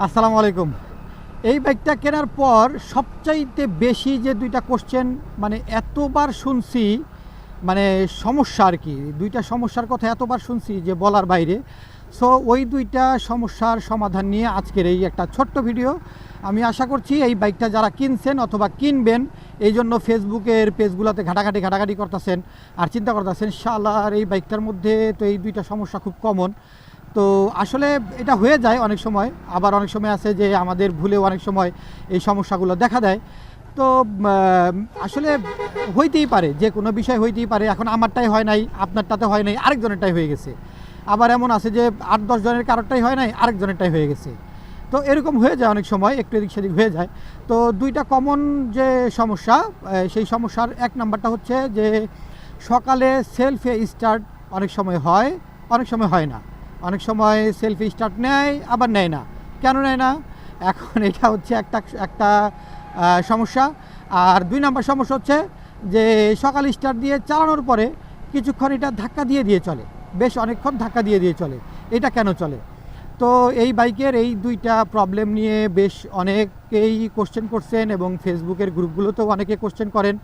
আসসালামু আলাইকুম। এই বাইকটা কেনার পর সবচাইতে বেশি যে দুইটা কোশ্চেন মানে এতবার শুনছি, মানে সমস্যা আর কি, দুইটা সমস্যার কথা এতবার শুনছি যে বলার বাইরে। সো ওই দুইটা সমস্যার সমাধান নিয়ে আজকের এই একটা ছোট্ট ভিডিও। আমি আশা করছি এই বাইকটা যারা কিনছেন অথবা কিনবেন, এই জন্য ফেসবুকের পেজগুলোতে ঘাটাঘাটি করতেছেন আর চিন্তা করতেছেন ইনশাআল্লাহ আর এই বাইকটার মধ্যে তো এই দুইটা সমস্যা খুব কমন। তো আসলে এটা হয়ে যায় অনেক সময়, আবার অনেক সময় আছে যে আমাদের ভুলেও অনেক সময় এই সমস্যাগুলো দেখা দেয়। তো আসলে হইতেই পারে, যে কোনো বিষয় হইতেই পারে। এখন আমারটাই হয় নাই, আপনারটাতে হয় নাই, আরেকজনেরটাই হয়ে গেছে। আবার এমন আছে যে 8-10 জনের কারোরটাই হয় নাই, আরেকজনেরটাই হয়ে গেছে। তো এরকম হয়ে যায় অনেক সময়, একটু এদিক সেদিক হয়ে যায়। তো দুইটা কমন যে সমস্যা, সেই সমস্যার এক নাম্বারটা হচ্ছে যে সকালে সেলফে স্টার্ট অনেক সময় হয়, অনেক সময় হয় না। অনেক সময় সেলফি স্টার্ট নেয়, আবার নেয় না। কেন নেয় না? এখন এটা হচ্ছে একটা সমস্যা। আর 2 নাম্বার সমস্যা হচ্ছে যে সকালে স্টার্ট দিয়ে চালানোর পরে কিছুক্ষণ এটা ধাক্কা দিয়ে চলে, বেশ অনেকক্ষণ ধাক্কা দিয়ে চলে। এটা কেন চলে? তো এই বাইকের এই দুইটা প্রবলেম নিয়ে বেশ অনেকেই কোশ্চেন করছেন এবং ফেসবুকের গ্রুপগুলোতেও অনেকে কোশ্চেন করেন।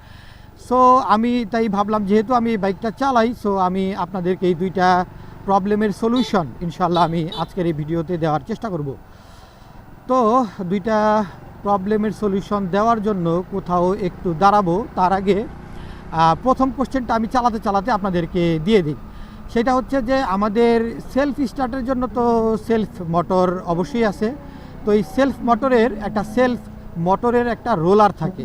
সো আমি তাই ভাবলাম, যেহেতু আমি এই বাইকটা চালাই, সো আমি আপনাদেরকে এই দুইটা প্রবলেমের সলিউশন ইনশাল্লাহ আমি আজকের এই ভিডিওতে দেওয়ার চেষ্টা করব। তো দুইটা প্রবলেমের সলিউশন দেওয়ার জন্য কোথাও একটু দাঁড়াবো, তার আগে প্রথম কোশ্চেনটা আমি চালাতে আপনাদেরকে দিয়ে দিই। সেটা হচ্ছে যে আমাদের সেলফ স্টার্টের জন্য তো সেলফ মোটর অবশ্যই আছে। তো এই সেলফ মোটরের একটা রোলার থাকে।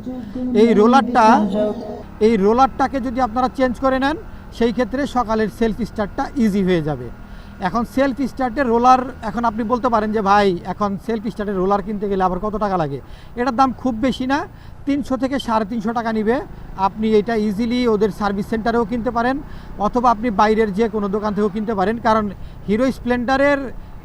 এই রোলারটাকে যদি আপনারা চেঞ্জ করে নেন, সেই ক্ষেত্রে সকালের সেলফ স্টার্টটা ইজি হয়ে যাবে। এখন সেলফ স্টার্টের রোলার, এখন আপনি বলতে পারেন যে ভাই এখন সেলফ স্টার্টের রোলার কিনতে গেলে আবার কত টাকা লাগে? এটার দাম খুব বেশি না, 300 থেকে 350 টাকা নিবে। আপনি এটা ইজিলি ওদের সার্ভিস সেন্টারেও কিনতে পারেন, অথবা আপনি বাইরের যে কোনো দোকান থেকেও কিনতে পারেন। কারণ হিরো স্প্লেন্ডারের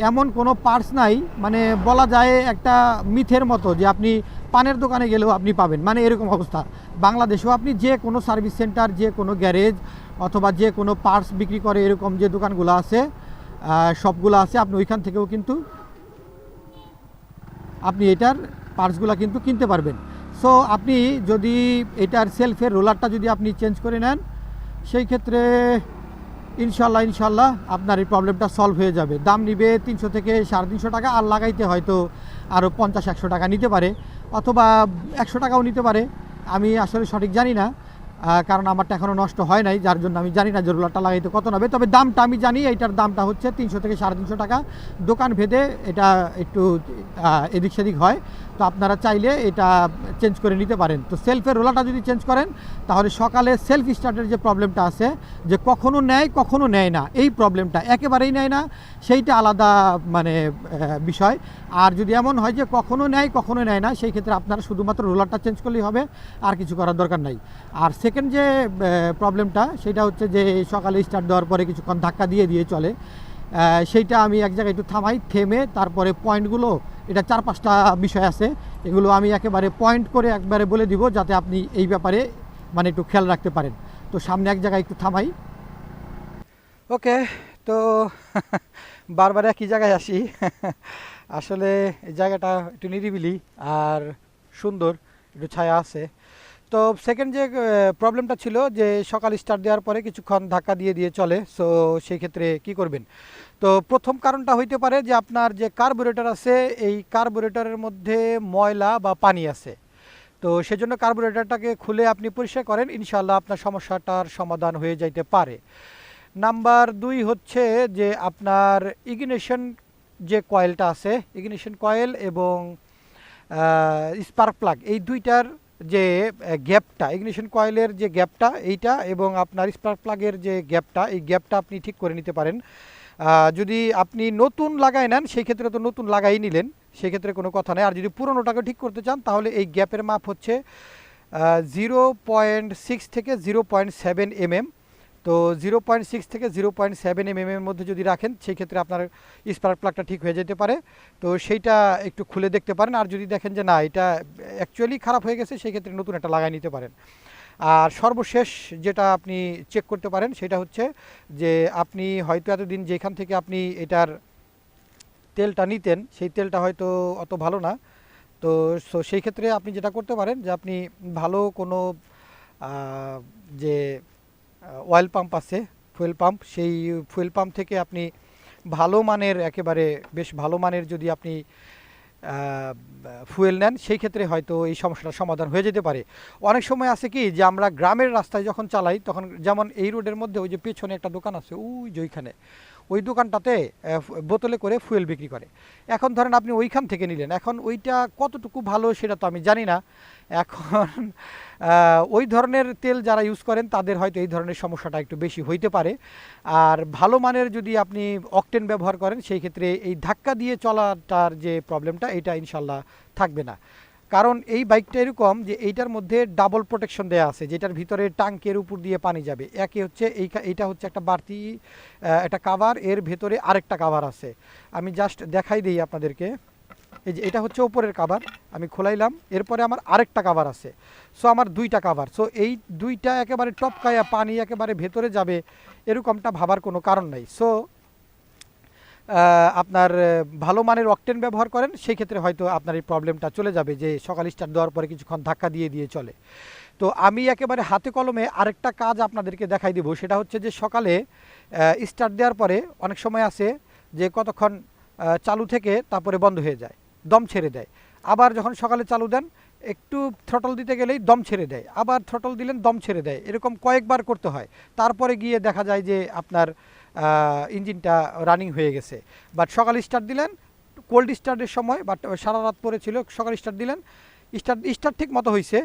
এমন কোনো পার্টস নাই, মানে বলা যায় একটা মিথের মতো যে আপনি পানের দোকানে গেলেও আপনি পাবেন, মানে এরকম অবস্থা। বাংলাদেশেও আপনি যে কোনো সার্ভিস সেন্টার, যে কোনো গ্যারেজ অথবা যে কোনো পার্টস বিক্রি করে এরকম যে দোকানগুলো আছে, সবগুলো আছে, আপনি ওইখান থেকেও কিন্তু আপনি এটার পার্টসগুলো কিন্তু কিনতে পারবেন। সো আপনি যদি এটার সেলফের রোলারটা যদি আপনি চেঞ্জ করে নেন, সেই ক্ষেত্রে ইনশাল্লাহ আপনার এই প্রবলেমটা সলভ হয়ে যাবে। দাম নিবে 300 থেকে 350 টাকা, আর লাগাইতে হয়তো আরও 50-100 টাকা নিতে পারে, অথবা 100 টাকাও নিতে পারে। আমি আসলে সঠিক জানি না, কারণ আমারটা এখনও নষ্ট হয় নাই, যার জন্য আমি জানি না যে রোলারটা লাগাইতে কত নেবে। তবে দামটা আমি জানি, এইটার দামটা হচ্ছে 300 থেকে 350 টাকা। দোকান ভেদে এটা একটু এদিক সেদিক হয়। তো আপনারা চাইলে এটা চেঞ্জ করে নিতে পারেন। তো সেলফের রোলারটা যদি চেঞ্জ করেন, তাহলে সকালে সেলফ স্টার্টের যে প্রবলেমটা আছে, যে কখনো নেয় কখনো নেয় না, এই প্রবলেমটা একেবারেই নেয় না, সেইটা আলাদা মানে বিষয়। আর যদি এমন হয় যে কখনো নেয় কখনো নেয় না, সেই ক্ষেত্রে আপনারা শুধুমাত্র রোলারটা চেঞ্জ করলেই হবে, আর কিছু করার দরকার নাই। আর সেকেন্ড যে প্রবলেমটা, সেটা হচ্ছে যে সকালে স্টার্ট দেওয়ার পরে কিছুক্ষণ ধাক্কা দিয়ে চলে, সেইটা আমি এক জায়গায় একটু থেমে তারপরে পয়েন্টগুলো, এটা 4-5টা বিষয় আছে, এগুলো আমি একেবারে পয়েন্ট করে একবারে বলে দিব, যাতে আপনি এই ব্যাপারে মানে একটু খেয়াল রাখতে পারেন। তো সামনে এক জায়গায় একটু থামাই। ওকে, তো বারবার একই জায়গায় আসি। আসলে এই জায়গাটা একটু নিরিবিলি আর সুন্দর, একটু ছায়া আছে। তো সেকেন্ড যে প্রবলেমটা ছিল যে সকাল স্টার্ট দেওয়ার পরে কিছুক্ষণ ধাক্কা দিয়ে চলে, সো সেই ক্ষেত্রে কি করবেন? তো প্রথম কারণটা হইতে পারে যে আপনার যে কার্বোরেটর আছে, এই কার্বোরেটরের মধ্যে ময়লা বা পানি আছে। তো সেজন্য কার্বোরেটরটাকে খুলে আপনি পরিষ্কার করেন, ইনশাআল্লাহ আপনার সমস্যাটার সমাধান হয়ে যাইতে পারে। নাম্বার 2 হচ্ছে যে আপনার ইগনিশন যে কয়েলটা আছে, ইগনিশন কয়েল এবং স্পার্ক প্লাগ, এই দুইটার যে গ্যাপটা, ইগনিশন কয়েলের যে গ্যাপটা এইটা, এবং আপনার স্পার্ক প্লাগের যে গ্যাপটা, এই গ্যাপটা আপনি ঠিক করে নিতে পারেন। যদি আপনি নতুন লাগাই নেন, সেই ক্ষেত্রে তো নতুন লাগাই নিলেন, সেক্ষেত্রে কোনো কথা নেই। আর যদি পুরোনোটাকে ঠিক করতে চান, তাহলে এই গ্যাপের মাপ হচ্ছে 0.6 থেকে 0.7 mm। তো 0.6 থেকে 0.7 mm এর মধ্যে যদি রাখেন, সেই ক্ষেত্রে আপনার স্পার্ক প্লাগটা ঠিক হয়ে যেতে পারে। তো সেইটা একটু খুলে দেখতে পারেন। আর যদি দেখেন যে না, এটা অ্যাকচুয়ালি খারাপ হয়ে গেছে, সেই ক্ষেত্রে নতুন একটা লাগাই নিতে পারেন। আর সর্বশেষ যেটা আপনি চেক করতে পারেন, সেটা হচ্ছে যে আপনি হয়তো এতদিন যেখান থেকে আপনি এটার তেলটা নিতেন সেই তেলটা হয়তো অত ভালো না। তো সেই ক্ষেত্রে আপনি যেটা করতে পারেন যে আপনি ভালো কোনো যে অয়েল পাম্প আছে, ফুয়েল পাম্প, সেই ফুয়েল পাম্প থেকে আপনি ভালো মানের, একেবারে বেশ ভালো মানের যদি আপনি ফুয়েল নেন, সেই ক্ষেত্রে হয়তো এই সমস্যাটার সমাধান হয়ে যেতে পারে। অনেক সময় আছে কি যে আমরা গ্রামের রাস্তায় যখন চালাই তখন, যেমন এই রোডের মধ্যে ওই যে পেছনে একটা দোকান আছে ওই যে ওইখানে, ওই দোকানটাতে বোতলে করে ফুয়েল বিক্রি করে। এখন ধরেন আপনি ওইখান থেকে নিলেন, এখন ওইটা কতটুকু ভালো সেটা তো আমি জানি না। এখন ওই ধরনের তেল যারা ইউজ করেন তাদের হয়তো এই ধরনের সমস্যাটা একটু বেশি হইতে পারে। আর ভালো মানের যদি আপনি অকটেন ব্যবহার করেন সেই ক্ষেত্রে এই ধাক্কা দিয়ে চলাটার যে প্রবলেমটা এটা ইনশাল্লাহ থাকবে না। কারণ এই বাইকটা এরকম যে এইটার মধ্যে ডাবল প্রোটেকশন দেওয়া আছে, যেটার ভিতরে টাঙ্কের উপর দিয়ে পানি যাবে। একে হচ্ছে এইটা হচ্ছে একটা বাড়তি একটা কাভার, এর ভেতরে আরেকটা কাভার আছে। আমি জাস্ট দেখাই দিই আপনাদেরকে। এই যে এটা হচ্ছে উপরের কাভার, আমি খোলাইলাম, এরপরে আমার আরেকটা কাভার আছে। সো আমার দুইটা কাভার। সো এই দুইটা একেবারে টপকায়া পানি একেবারে ভেতরে যাবে এরকমটা ভাবার কোনো কারণ নাই। সো আপনার ভালো মানের অকটেন ব্যবহার করেন সেই ক্ষেত্রে হয়তো আপনার এই প্রবলেমটা চলে যাবে, যে সকাল স্টার্ট দেওয়ার পরে কিছুক্ষণ ধাক্কা দিয়ে দিয়ে চলে। তো আমি একেবারে হাতে কলমে আরেকটা কাজ আপনাদেরকে দেখাই দেবো, সেটা হচ্ছে যে সকালে স্টার্ট দেওয়ার পরে অনেক সময় আছে যে কতক্ষণ চালু থেকে তারপরে বন্ধ হয়ে যায়, দম ছেড়ে দেয়। আবার যখন সকালে চালু দেন একটু থ্রটল দিতে গেলেই দম ছেড়ে দেয়, আবার থ্রটল দিলেন দম ছেড়ে দেয়, এরকম কয়েকবার করতে হয়। তারপরে গিয়ে দেখা যায় যে আপনার ইঞ্জিনটা রানিং হয়ে গেছে। বাট সকাল স্টার্ট দিলেন, কোল্ড স্টার্টের সময়, বাট সারা রাত পরে ছিল, সকাল স্টার্ট দিলেন, স্টার্ট ঠিক মতো হয়েছে,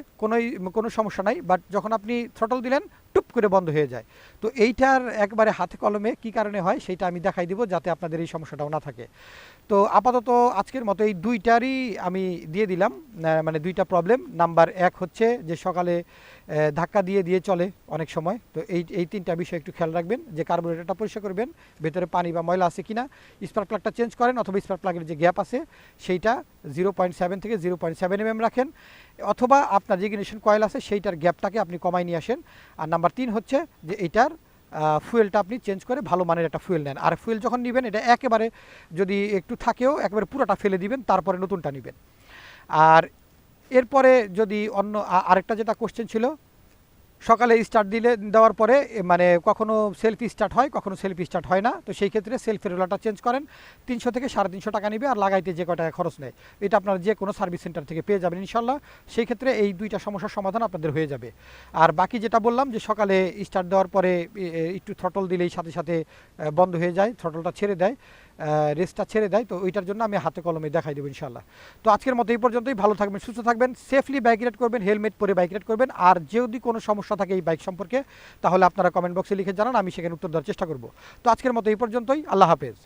কোনো সমস্যা নাই। বাট যখন আপনি থ্রটল দিলেন টুপ করে বন্ধ হয়ে যায়। তো এইটার একবারে হাতে কলমে কি কারণে হয় সেটা আমি দেখাই দিব, যাতে আপনাদের এই সমস্যাটাও না থাকে। তো আপাতত আজকের মতো এই দুইটারই আমি দিয়ে দিলাম, মানে দুইটা প্রবলেম। নাম্বার এক হচ্ছে যে সকালে ধাক্কা দিয়ে দিয়ে চলে অনেক সময়। তো এই তিনটা বিষয় একটু খেয়াল রাখবেন, যে কার্বোরেটরটা পরিষ্কার করবেন, ভেতরে পানি বা ময়লা আছে কিনা, স্পার্ক প্লাগটা চেঞ্জ করেন, অথবা স্পার্ক প্লাগের যে গ্যাপ আছে সেইটা 0.7 থেকে 0.7 mm রাখেন, অথবা আপনার যে ইগনিশন কয়েল আছে সেইটার গ্যাপটাকে আপনি কমাই নিয়ে আসেন। আর নাম্বার 3 হচ্ছে যে এইটার ফুয়েলটা আপনি চেঞ্জ করে ভালো মানের একটা ফুয়েল নেন। আর ফুয়েল যখন নেবেন এটা একেবারে যদি একটু থাকেও একেবারে পুরোটা ফেলে দিবেন, তারপরে নতুনটা নেবেন। আর এরপরে যদি অন্য আরেকটা যেটা কোশ্চেন ছিল, সকালে স্টার্ট দেওয়ার পরে মানে কখনো সেলফ স্টার্ট হয়, কখনো সেলফ স্টার্ট হয় না। তো সেই ক্ষেত্রে সেলফের রোলারটা চেঞ্জ করেন, 300 থেকে 350 টাকা নেবে, আর লাগাইতে যে কয় টাকা খরচ নেয় এটা আপনার যে কোনো সার্ভিস সেন্টার থেকে পেয়ে যাবেন ইনশাল্লাহ। সেই ক্ষেত্রে এই দুইটা সমস্যার সমাধান আপনাদের হয়ে যাবে। আর বাকি যেটা বললাম যে সকালে স্টার্ট দেওয়ার পরে একটু থ্রটল দিলেই সাথে সাথে বন্ধ হয়ে যায়, থ্রটলটা ছেড়ে দেয়, রেসটা ছেড়ে দেয়, তো ওইটার জন্য আমি হাতে কলমে দেখাই দেবো ইনশাল্লাহ। তো আজকের মতো এই পর্যন্তই। ভালো থাকবেন, সুস্থ থাকবেন, সেফলি বাইক রাইড করবেন, হেলমেট পরে বাইক রাইড করবেন। আর যদি কোনো সমস্যা থাকে এই বাইক সম্পর্কে তাহলে আপনারা কমেন্ট বক্সে লিখে জানান, আমি সেখানে উত্তর দেওয়ার চেষ্টা করব। তো আজকের মতো এই পর্যন্তই, আল্লাহ হাফেজ।